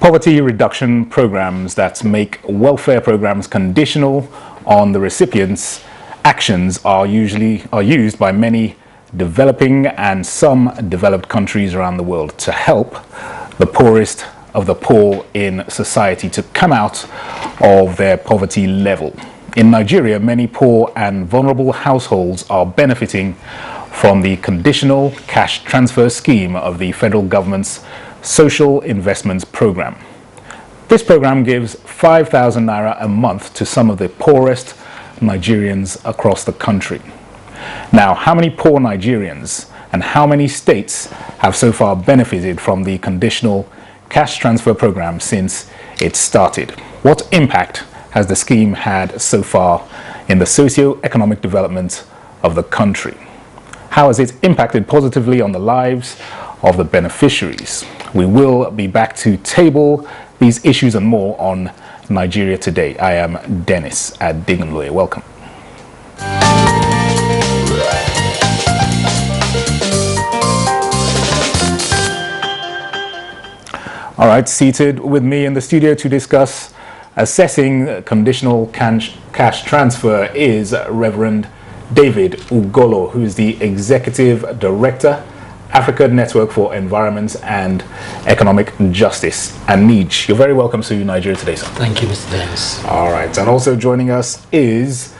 Poverty reduction programs that make welfare programs conditional on the recipient's actions are used by many developing and some developed countries around the world to help the poorest of the poor in society to come out of their poverty level. In Nigeria, many poor and vulnerable households are benefiting from the conditional cash transfer scheme of the federal government's Social Investments Program. This program gives 5,000 naira a month to some of the poorest Nigerians across the country. Now, how many poor Nigerians and how many states have so far benefited from the conditional cash transfer program since it started? What impact has the scheme had so far in the socio-economic development of the country? How has it impacted positively on the lives of the beneficiaries? We will be back to table these issues and more on Nigeria Today. I am Dennis Adigunloye. Welcome. All right, seated with me in the studio to discuss assessing conditional cash transfer is Reverend David Ugolo, who is the Executive Director, Africa Network for Environment and Economic Justice, ANEJ. You're very welcome to Nigeria Today, sir. Thank you, Mr. Dennis. All right, and also joining us is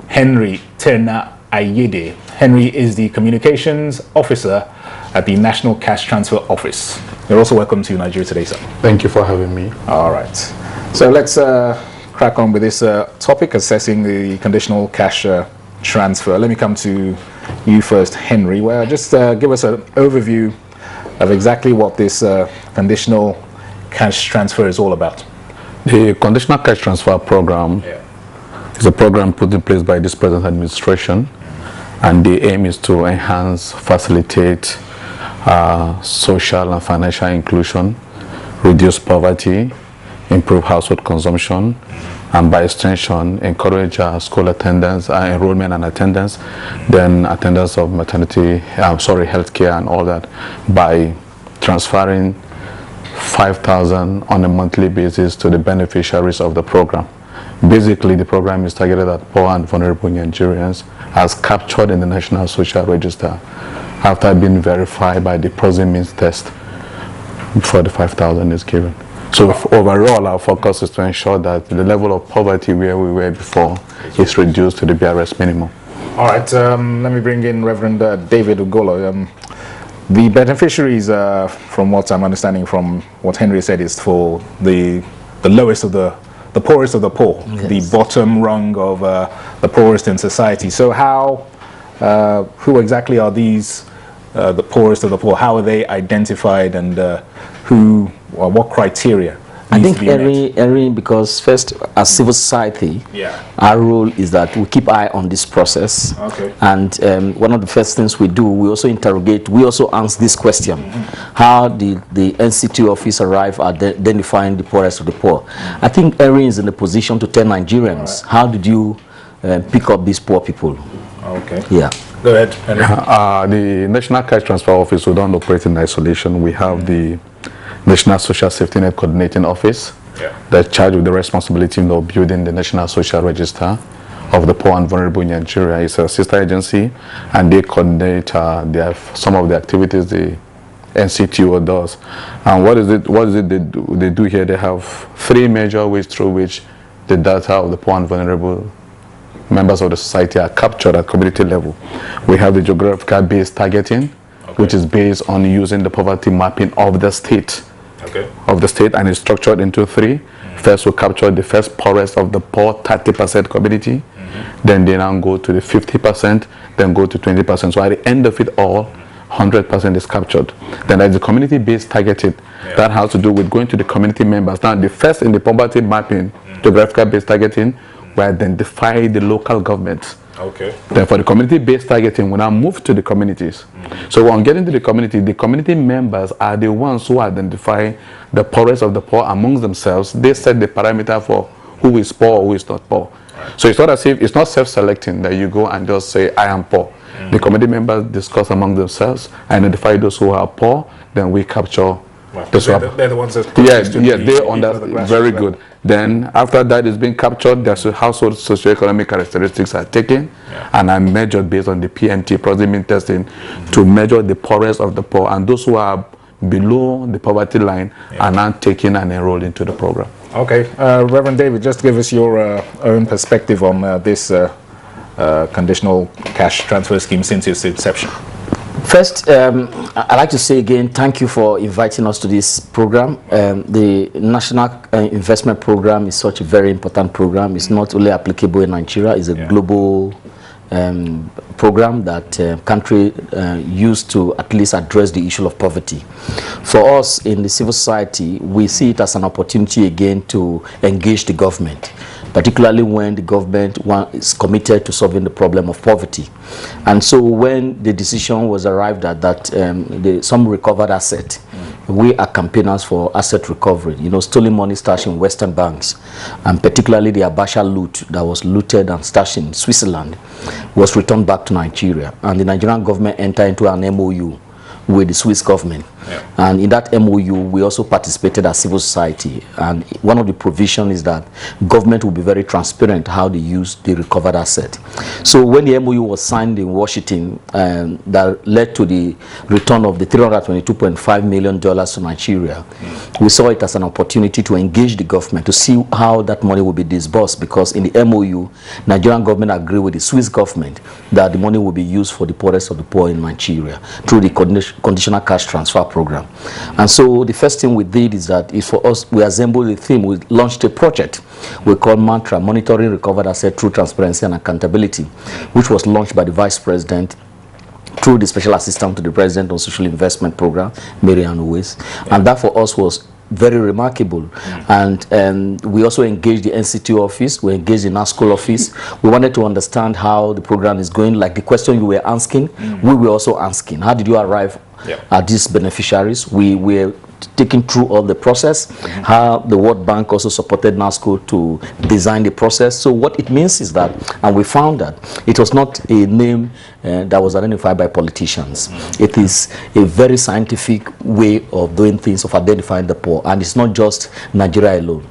Henry Tena Ayede. Henry is the Communications Officer at the National Cash Transfer Office. You're also welcome to Nigeria Today, sir. Thank you for having me. All right, so let's crack on with this topic, assessing the conditional cash transfer. Let me come to you first, Henry. Well, just give us an overview of exactly what this conditional cash transfer is all about. The conditional cash transfer program is a program put in place by this present administration, and the aim is to enhance, facilitate social and financial inclusion, reduce poverty, improve household consumption, and by extension encourage school attendance, enrollment and attendance, then attendance of maternity, healthcare and all that, by transferring 5,000 on a monthly basis to the beneficiaries of the program. Basically, the program is targeted at poor and vulnerable Nigerians as captured in the National Social Register after being verified by the PROSIMINS test before the 5,000 is given. So overall, our focus is to ensure that the level of poverty where we were before is reduced to the BRS minimum. All right, let me bring in Reverend David Ugolo. The beneficiaries, from what I'm understanding from what Henry said, is for the lowest of the poorest of the poor, yes, the bottom rung of the poorest in society. So who exactly are these, the poorest of the poor? How are they identified, and what criteria? I think every because first, as civil society, our role is that we keep eye on this process. Okay. And one of the first things we do, we also interrogate, we also ask this question: how did the NCT office arrive at identifying the poorest of the poor? I think Erin is in the position to tell Nigerians, how did you pick up these poor people? Okay. Yeah. Go ahead, Henry. The National Cash Transfer Office, we don't operate in isolation. We have the National Social Safety Net Coordinating Office that's charged with the responsibility of building the National Social Register of the poor and vulnerable in Nigeria. It's a sister agency, and they coordinate some of the activities the NCTO does. And what is it they do here? They have three major ways through which the data of the poor and vulnerable members of the society are captured at community level. We have the geographical based targeting, which is based on using the poverty mapping of the state. And it's structured into three. First, we capture the first poorest of the poor 30% community. Then they now go to the 50%, then go to 20%. So at the end of it all, 100% is captured. Then there's the community-based targeted. That has to do with going to the community members. Now, the first in the poverty mapping, geographical-based targeting, we identify the local governments. Then for the community-based targeting, we now move to the communities. So when getting to the community members are the ones who identify the poorest of the poor amongst themselves. They set the parameter for who is poor or who is not poor. So it's not as if, it's not self-selecting that you go and just say, I am poor. The community members discuss among themselves, identify those who are poor, then we capture They're the ones that they understand. Very good. Then after that is being captured, there's household socioeconomic characteristics are taken and are measured based on the PMT, proximity testing, to measure the poorest of the poor, and those who are below the poverty line are now taken and enrolled into the program. Okay, Reverend David, just give us your own perspective on this conditional cash transfer scheme since its inception. First, I'd like to say again, thank you for inviting us to this program. The National Investment Program is such a very important program. It's not only applicable in Nigeria, it's a global program that country use to at least address the issue of poverty. For us in the civil society, we see it as an opportunity again to engage the government, particularly when the government is committed to solving the problem of poverty. And so when the decision was arrived at that some recovered asset, we are campaigners for asset recovery. You know, stolen money stashed in Western banks, and particularly the Abacha loot that was looted and stashed in Switzerland was returned back to Nigeria. And the Nigerian government entered into an MOU with the Swiss government. And in that MOU, we also participated as civil society. And one of the provisions is that government will be very transparent how they use the recovered asset. So when the MOU was signed in Washington, that led to the return of the $322.5 million to Nigeria, we saw it as an opportunity to engage the government to see how that money will be disbursed, because in the MOU, Nigerian government agreed with the Swiss government that the money will be used for the poorest of the poor in Nigeria through the conditional cash transfer program. And so the first thing we did is that for us, we assembled the theme. We launched a project we call Mantra, Monitoring Recovered Asset Through Transparency and Accountability, which was launched by the Vice President through the Special Assistant to the President on Social Investment Program, Marianne Owes. And that for us was very remarkable. And we also engaged the NCT office, we engaged the NASCO office. We wanted to understand how the program is going, like the question you were asking, we were also asking. How did you arrive at these beneficiaries? We were taking through all the process, how the World Bank also supported NASCO to design the process. So what it means is that, and we found that it was not a name that was identified by politicians. It is a very scientific way of doing things, of identifying the poor, and it's not just Nigeria alone.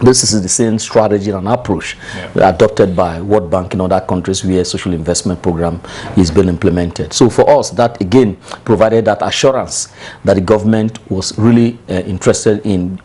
This is the same strategy and approach adopted by World Bank in other countries where social investment program is being implemented. So for us, that again provided that assurance that the government was really interested in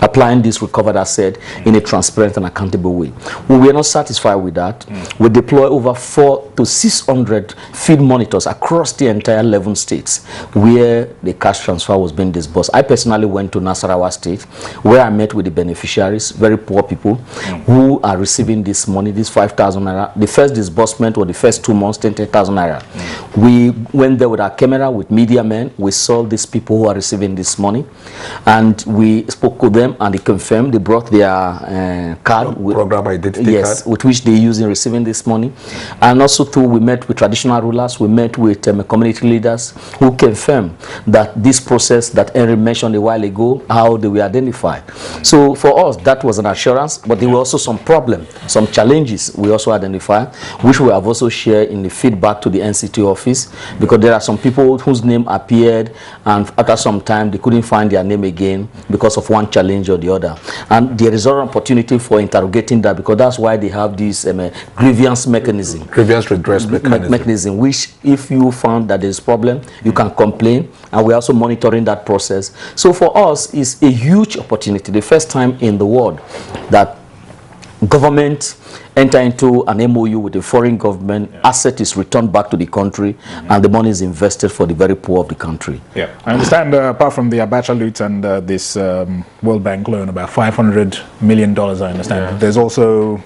applying this recovered asset in a transparent and accountable way. We were not satisfied with that. We deployed over 400 to 600 field monitors across the entire 11 states where the cash transfer was being disbursed. I personally went to Nasarawa State, where I met with the beneficiaries, very poor people who are receiving this money, this 5,000 naira. The first disbursement or the first 2 months, 10,000 naira. We went there with our camera, with media men. We saw these people who are receiving this money, and we spoke with them, and they confirmed. They brought their card, program identity card, with which they use in receiving this money. And also too, we met with traditional rulers, we met with community leaders who confirmed that this process that Henry mentioned a while ago, how they were identified. So for us, that was an assurance, but there were also some problems, some challenges we also identified, which we have also shared in the feedback to the NCT office, because there are some people whose name appeared, and after some time they couldn't find their name again because of one challenge or the other. And there is an opportunity for interrogating that, because that's why they have this grievance mechanism. Grievance redress mechanism. Which if you found that there's problem, you can complain, and we're also monitoring that process. So for us, it's a huge opportunity, the first time in the world that government enter into an MOU with a foreign government, asset is returned back to the country, and the money is invested for the very poor of the country. Yeah, I understand apart from the Abacha loot and this World Bank loan, about $500 million, I understand. There's also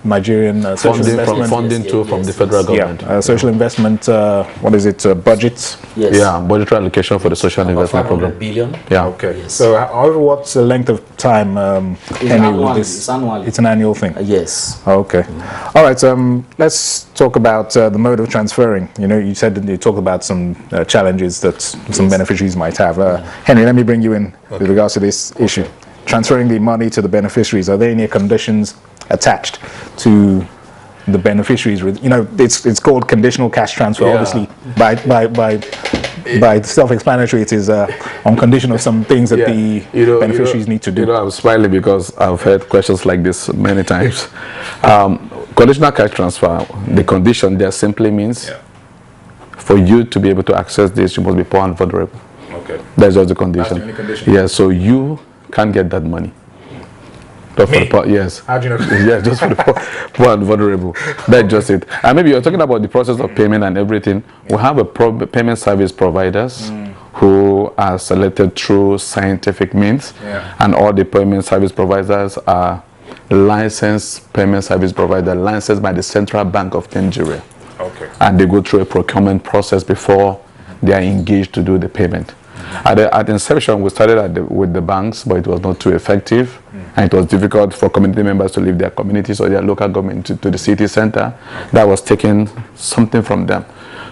Nigerian social investment. Funding too from the federal government. Social investment, what is it, budget? Yes. Yeah, budgetary allocation for the social investment program. Billion. Yeah. Okay. Yes. So over what length of time, Henry, will this? It's annually. It's an annual thing? Yes. Okay. All right. Let's talk about the mode of transferring. You know, you said you talked about some challenges that some beneficiaries might have. Henry, let me bring you in with regards to this issue. Transferring the money to the beneficiaries, are there any conditions attached to the beneficiaries? You know, it's called conditional cash transfer, obviously, by by self-explanatory, it is on condition of some things that the beneficiaries need to do. I'm smiling because I've heard questions like this many times. Conditional cash transfer, the condition there simply means for you to be able to access this, you must be poor and vulnerable. Okay. That's just the condition. That's the only condition. Yeah, so you can't get that money. Yes. How do you know? Yes, just for the poor and vulnerable. That's just it. And maybe you're talking about the process of payment and everything. We have a payment service providers who are selected through scientific means, and all the payment service providers are licensed payment service provider, licensed by the Central Bank of Nigeria. Okay. And they go through a procurement process before they are engaged to do the payment. At inception, we started with the banks, but it was not too effective, and it was difficult for community members to leave their communities or their local government to the city center. That was taking something from them.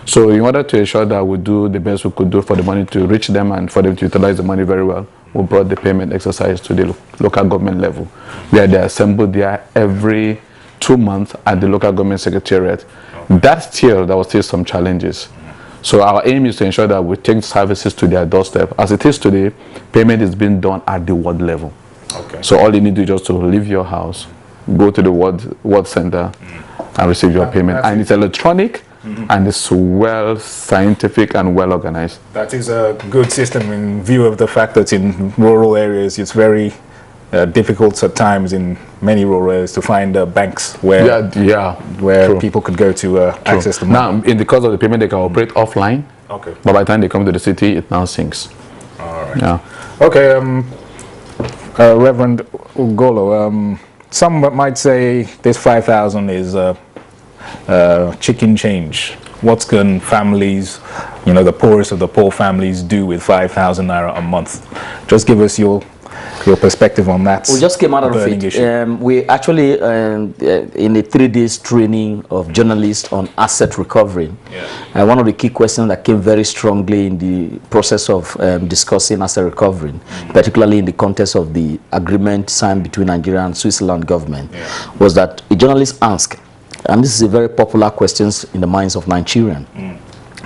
So in order to ensure that we do the best we could do for the money to reach them and for them to utilize the money very well, we brought the payment exercise to the local government level, where they assembled there every 2 months at the local government secretariat. There was still some challenges. So our aim is to ensure that we take services to their doorstep. As it is today, payment is being done at the ward level. Okay. So all you need to do is just to leave your house, go to the ward center, and receive your payment. And it's electronic, and it's well scientific and well organized. That is a good system in view of the fact that in rural areas it's very difficult at times in many rural areas to find banks where people could go to access the money. Now, in the course of the payment, they can operate offline. Okay. But by the time they come to the city, it now syncs. All right. Yeah. Okay. Reverend Ugolo, some might say this 5,000 is chicken change. What can families, the poorest of the poor families, do with 5,000 naira a month? Just give us your perspective on that. We just came out of it. We actually in a 3 days training of journalists on asset recovery. Yeah. One of the key questions that came very strongly in the process of discussing asset recovery, particularly in the context of the agreement signed between Nigeria and Switzerland government, was that a journalist asked, and this is a very popular question in the minds of Nigerians,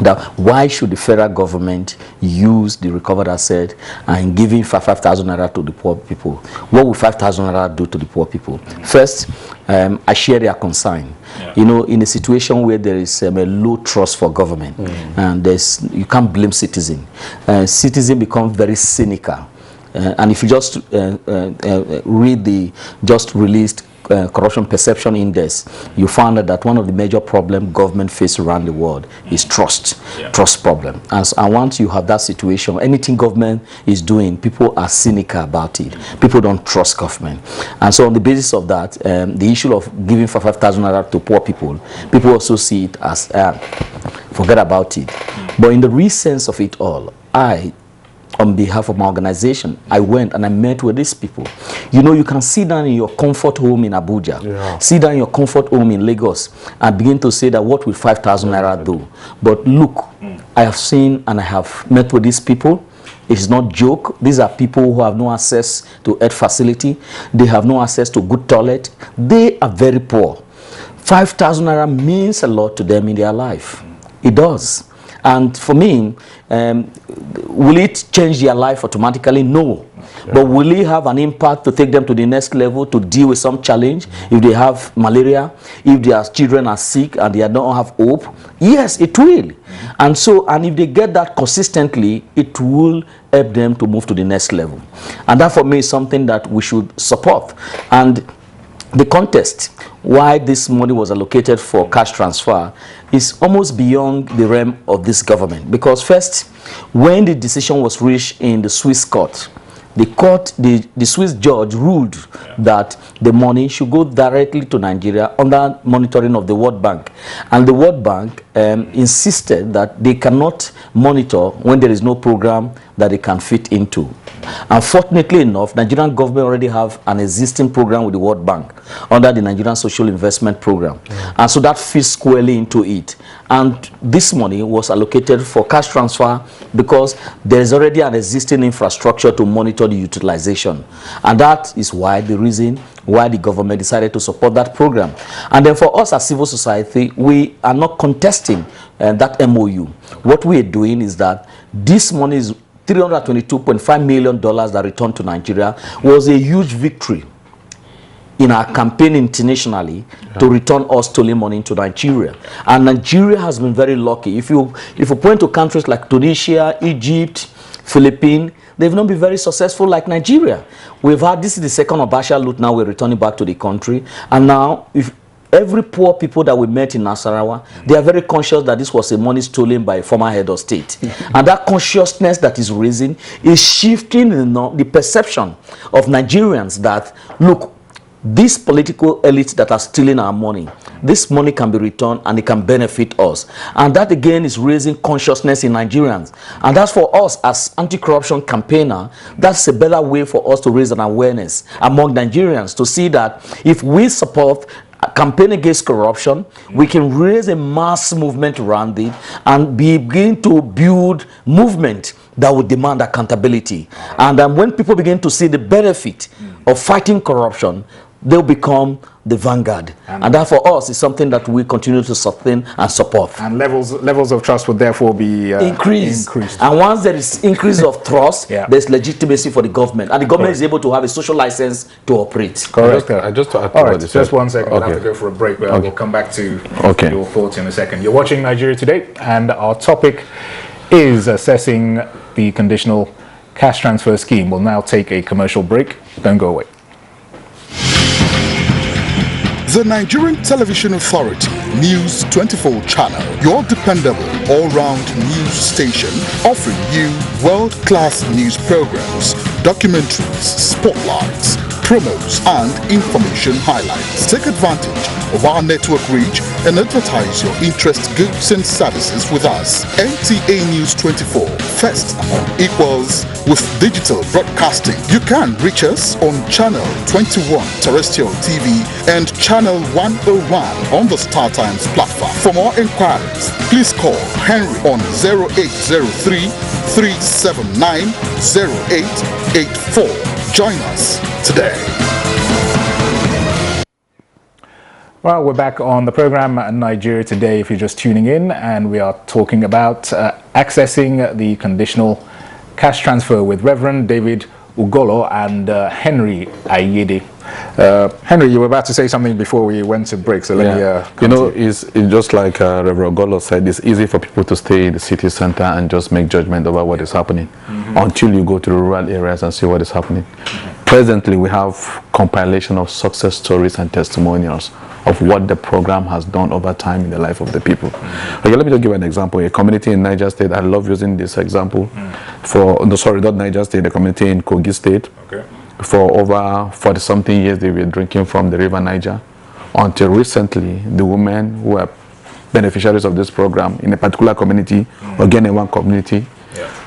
that why should the federal government use the recovered asset and giving 5,000 naira to the poor people? What will 5,000 naira do to the poor people? First, I share their concern. In a situation where there is a low trust for government, and you can't blame citizens. Citizens become very cynical. And if you just read the just released Corruption Perception Index, you found that one of the major problems government face around the world is trust problem. And once you have that situation, anything government is doing, people are cynical about it. People don't trust government. And so on the basis of that, the issue of giving 5,000 naira to poor people also see it as forget about it. But in the real sense of it all, on behalf of my organization, I went and I met with these people. You can sit down in your comfort home in Abuja, sit down in your comfort home in Lagos, and begin to say that what will 5,000 naira do? But look, I have seen and I have met with these people. It's not joke. These are people who have no access to health facility. They have no access to good toilet. They are very poor. 5,000 naira means a lot to them in their life. It does. And for me, will it change their life automatically? No. But will it have an impact to take them to the next level to deal with some challenge? If they have malaria, if their children are sick and they don't have hope, yes, it will. And if they get that consistently, it will help them to move to the next level. And that for me is something that we should support. And the context why this money was allocated for cash transfer is almost beyond the realm of this government. Because first, when the decision was reached in the Swiss court, the Swiss judge ruled that the money should go directly to Nigeria under monitoring of the World Bank. And the World Bank insisted that they cannot monitor when there is no program that they can fit into. Unfortunately enough, Nigerian government already have an existing program with the World Bank under the Nigerian Social Investment Program. And so that fits squarely into it. And this money was allocated for cash transfer because there is already an existing infrastructure to monitor the utilization. And that is why the reason why the government decided to support that program. And then for us as civil society, we are not contesting that MOU. What we are doing is that this money is $322.5 million that returned to Nigeria, was a huge victory in our campaign internationally to return all stolen money to Nigeria. And Nigeria has been very lucky. If you point to countries like Tunisia, Egypt, Philippines, they've not been very successful like Nigeria. We've had, this is the second Abacha loot, now we're returning back to the country. And now, if every poor people that we met in Nasarawa, they are very conscious that this was a money stolen by a former head of state. And that consciousness that is raising is shifting the perception of Nigerians that, look, these political elites that are stealing our money, this money can be returned and it can benefit us. And that again is raising consciousness in Nigerians. And that's for us as anti-corruption campaigner, that's a better way for us to raise an awareness among Nigerians to see that if we support a campaign against corruption, we can raise a mass movement around it and begin to build movement that would demand accountability. And when people begin to see the benefit of fighting corruption, they'll become the vanguard. And that for us is something that we continue to sustain and support. And levels of trust would therefore be increased. And once there is increase of trust, there's legitimacy for the government. And the government is able to have a social license to operate. Correct. Just to add all right, just 1 second. Okay. We'll have to go for a break, but we'll come back to your thoughts in a second. You're watching Nigeria Today, and our topic is assessing the conditional cash transfer scheme. We'll now take a commercial break. Don't go away. The Nigerian Television Authority News 24 channel, your dependable all-round news station, offering you world-class news programs, documentaries, spotlights, promos and information highlights. Take advantage of our network reach and advertise your interest, goods and services with us. NTA News 24, first among equals with digital broadcasting. You can reach us on channel 21 terrestrial TV and channel 101 on the Star Times platform. For more inquiries, please call Henry on 0803 379 0884. Join us today. Well, we're back on the program Nigeria Today if you're just tuning in, and we are talking about accessing the conditional cash transfer with Reverend David Ugolo and Henry Ayede. Henry, you were about to say something before we went to break, so let me... you know, it's just like Reverend Ugolo said, it's easy for people to stay in the city center and just make judgment about what is happening until you go to the rural areas and see what is happening. Presently, we have compilation of success stories and testimonials of what the program has done over time in the life of the people. Okay, let me just give an example. A community in Niger State, I love using this example. Not Niger State, the community in Kogi State. Okay. For over 40-something years, they were drinking from the River Niger. Until recently, the women who are beneficiaries of this program in a particular community, or again in one community,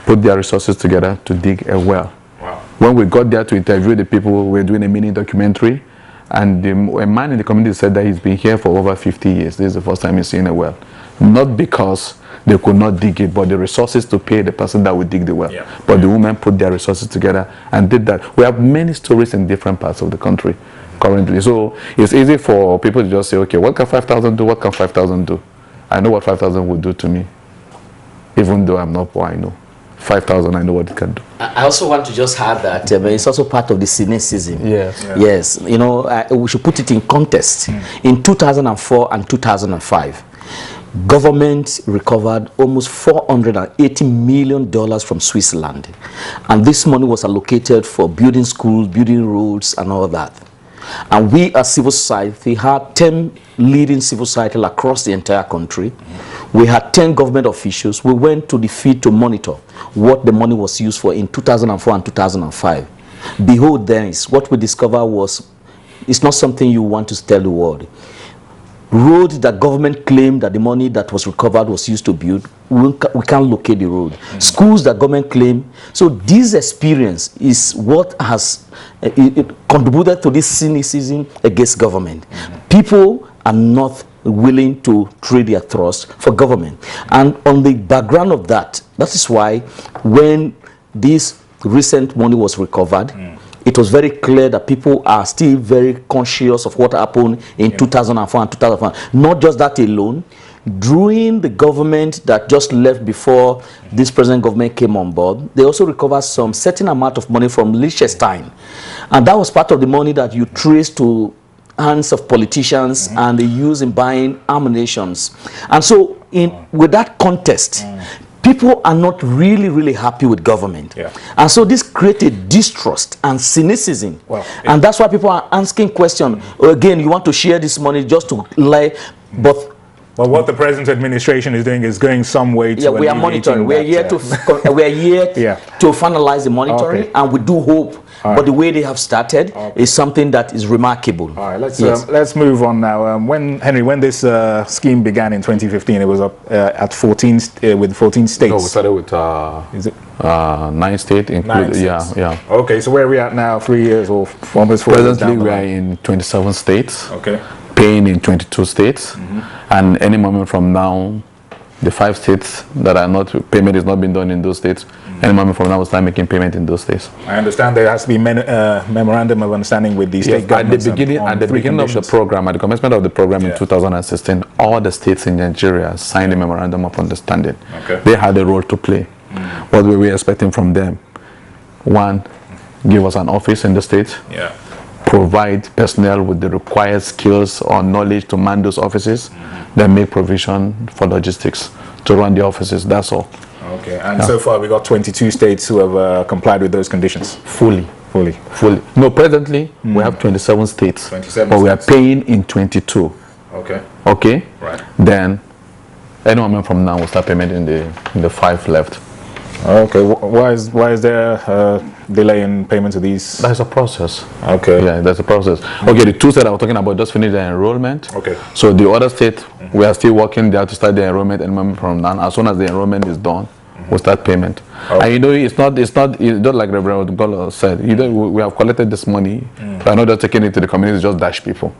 put their resources together to dig a well. Wow. When we got there to interview the people, we were doing a mini documentary, and a man in the community said that he's been here for over 50 years. This is the first time he's seen a well. Not because they could not dig it, but the resources to pay the person that would dig the well. But the women put their resources together and did that. We have many stories in different parts of the country currently. So it's easy for people to just say, okay, what can 5,000 do? What can 5,000 do? I know what 5,000 would do to me. Even though I'm not poor, I know. 5,000, I know what it can do. I also want to just add that it's also part of the cynicism. Yes. Yes. You know, we should put it in context. In 2004 and 2005, government recovered almost $480 million from Switzerland. And this money was allocated for building schools, building roads, and all that. And we as civil society had 10 leading civil society across the entire country. We had 10 government officials. We went to the field to monitor what the money was used for in 2004 and 2005. Behold, then is what we discovered was, it's not something you want to tell the world. Roads that government claimed that the money that was recovered was used to build, we can't locate the road. Schools that government claimed. So this experience is what has it contributed to this cynicism against government. People are not willing to trade their trust for government. And on the background of that, that is why when this recent money was recovered, it was very clear that people are still very conscious of what happened in 2004 and 2005. Not just that alone, during the government that just left before this present government came on board, they also recovered some certain amount of money from Liechtenstein. And that was part of the money that you trace to hands of politicians and they use in buying ammunitions. And so with that context, people are not really happy with government. And so this created distrust and cynicism. And that's why people are asking questions. Again, you want to share this money just to lie, but well, what the present administration is doing is going some way to we are monitoring. We're here to to finalize the monitoring, and we do hope. But the way they have started is something that is remarkable. All right, let's move on now. When this scheme began in 2015, it was up at 14 with 14 states. No, we started with 9 states. 9 states. Yeah. Okay, so where are we at now? 3 years or almost 4 years down the line? Presently, we are in 27 states. Okay. Paying in 22 states, and any moment from now, the 5 states that are not, payment is not being done in those states, any moment from now we'll start making payment in those states. I understand there has to be memorandum of understanding with the state governments. At the beginning of the program, at the commencement of the program in 2016, all the states in Nigeria signed a memorandum of understanding. Okay. They had a role to play. What were we expecting from them? 1, give us an office in the state. Provide personnel with the required skills or knowledge to man those offices, then make provision for logistics to run the offices. That's all. Okay, and so far we got 22 states who have complied with those conditions. Fully. No, presently we have 27 states, but we are paying in 22. Okay. Right. Then any moment from now we'll start payment in the 5 left. Okay, why is there a delay in payment to these? That's a process. Okay. Yeah, that's a process. Okay, the 2 states I was talking about just finished their enrollment. Okay. So the other state, we are still working there to start the enrollment and moment from now. As soon as the enrollment is done, we'll start payment. And you know, it's not just like Reverend Golo said. We have collected this money. We are not just taking it to the community, just dash people.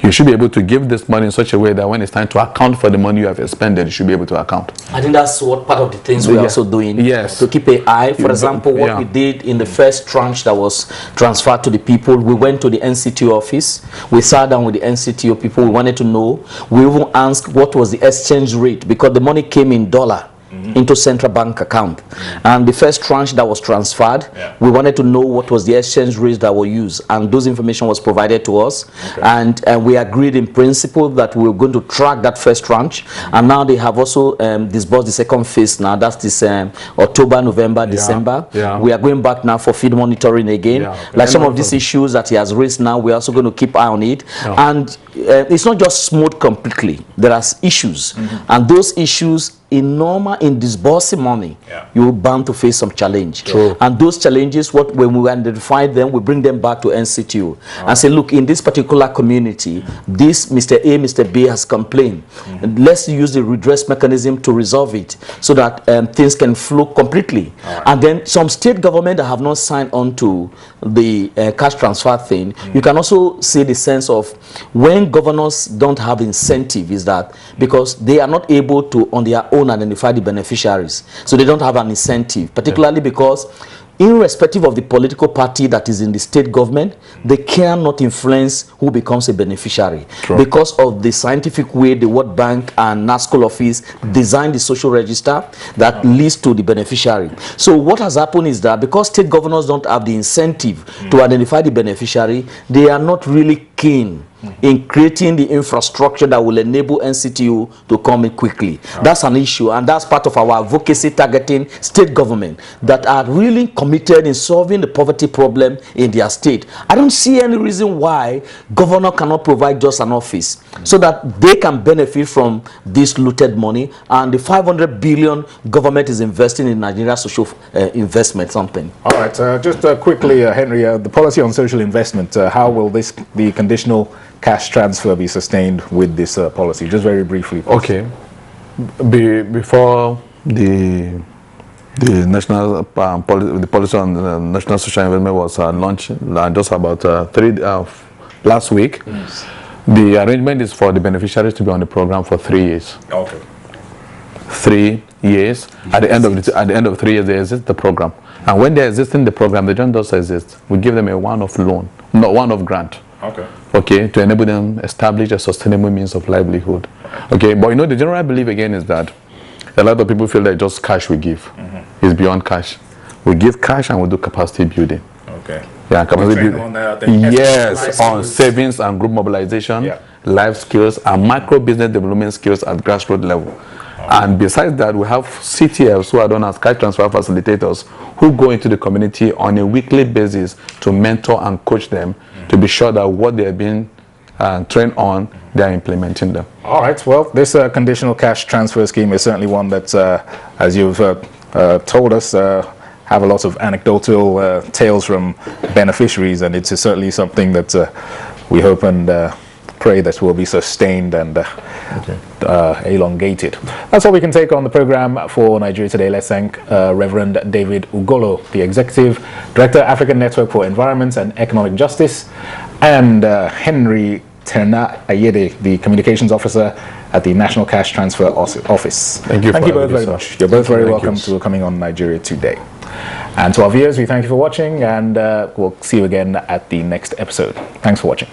You should be able to give this money in such a way that when it's time to account for the money you have expended, you should be able to account. I think that's what part of the things we're also doing. Yes. To keep an eye. For example, what we did in the first tranche that was transferred to the people, we went to the NCTO office. We sat down with the NCTO people. We wanted to know. We even asked what was the exchange rate, because the money came in dollar. Into central bank account, and the first tranche that was transferred, we wanted to know what was the exchange rates that were used, and those information was provided to us. And we agreed in principle that we were going to track that first tranche, and now they have also disbursed the second phase. Now that's this October, November, December. We are going back now for field monitoring again. Like some of these issues that he has raised now, we're also going to keep eye on it. And it's not just smooth completely. There are issues, and those issues in disbursing money, you're bound to face some challenge. And those challenges, when we identify them, we bring them back to NCTO and say, look, in this particular community, this Mr. A, Mr. B has complained. Let's use the redress mechanism to resolve it so that things can flow completely. And then some state government that have not signed on to the cash transfer thing, you can also see the sense of when governors don't have incentive, is that because they are not able to on their own identify the beneficiaries, so they don't have an incentive, particularly because irrespective of the political party that is in the state government, they cannot influence who becomes a beneficiary because of the scientific way the World Bank and NASCO office designed the social register that leads to the beneficiary. So what has happened is that because state governors don't have the incentive to identify the beneficiary, they are not really keen in creating the infrastructure that will enable NCTO to come in quickly. That's an issue, and that's part of our advocacy targeting state government that are really committed in solving the poverty problem in their state. I don't see any reason why governor cannot provide just an office so that they can benefit from this looted money and the 500 billion government is investing in Nigeria social investment something. All right, just quickly, Henry, the policy on social investment, how will the conditional cash transfer be sustained with this policy? Just very briefly, please. Okay. Before the national policy on the national social investment was launched just about last week. The arrangement is for the beneficiaries to be on the program for 3 years. Okay. 3 years. At the end of 3 years, they exist the program. And when they exist in the program, they don't just exist. We give them a one-off loan, not one-off grant. Okay. okay, to enable them establish a sustainable means of livelihood. Okay, but you know, the general belief again is that a lot of people feel that just cash we give. It's beyond cash. We give cash and we do capacity building. Okay. Yeah, capacity building. Yes, on skills. savings and group mobilization, Yeah. life skills, and micro business development skills at grassroots level. And besides that, we have CTFs who are known as cash transfer facilitators who go into the community on a weekly basis to mentor and coach them to be sure that what they're being trained on, they're implementing them. All right. Well, this conditional cash transfer scheme is certainly one that, as you've told us, have a lot of anecdotal tales from beneficiaries, and it's certainly something that we hope and pray that will be sustained and elongated. That's all we can take on the program for Nigeria Today. Let's thank Reverend David Ugolo, the Executive Director, African Network for Environment and Economic Justice, and Henry Terna Ayede, the Communications Officer at the National Cash Transfer Office. Thank you both very much. You're both very welcome to coming on Nigeria Today. And to our viewers, we thank you for watching, and we'll see you again at the next episode. Thanks for watching.